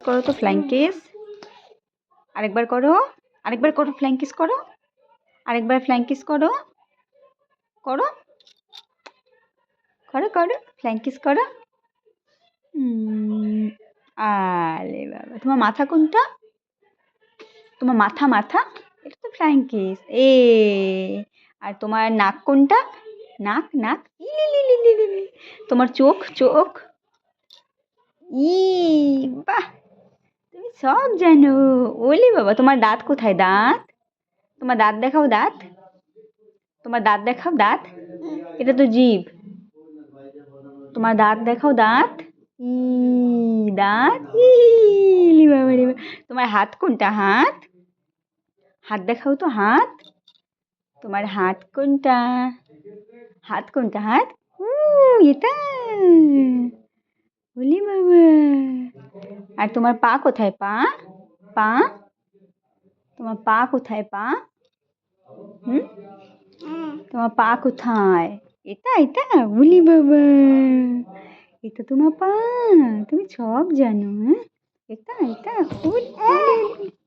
করো তো flying kiss. আরেকবার করো, আরেকবার করো, ফ্লাইং কিস করো, আরেকবার ফ্লাইং কিস করো, করো করো করো, ফ্লাইং কিস করো। আরে বাবা, তোমার মাথা কোনটা? তোমার মাথা মাথা, এটা তো ফ্লাইং কিস। আর তোমার নাক কোনটা? নাক নাক, ইলিলিলিলিলি। তোমার চোখ চোখ, ই বাহ, তুমি সব জানো। ওলে বাবা, তোমার দাঁত কোথায়? দাঁত, তোমার দাঁত দেখাও, দাঁত, তোমার দাঁত দেখাও, দাঁত। এটা তো জিভ। তোমার দাঁত দেখাও, দাঁত, ই দাঁত, ইলি বাবা রে বাবা। তোমার হাত কোনটা? হাত, হাত দেখাও তো, হাত। তোমার হাত কোনটা? হাত কোনটা? হাত, এটা, ওলে বাবা। আর তোমার পা কোথায়? পা, পা, তোমার পা কোথায়? পা, হুম, তোমার পা কোথায়? এটা এটা, ওলে বাবা, এটা তোমার পা। তুমি সব জানো, হ্যাঁ? এটা এটা, ওলে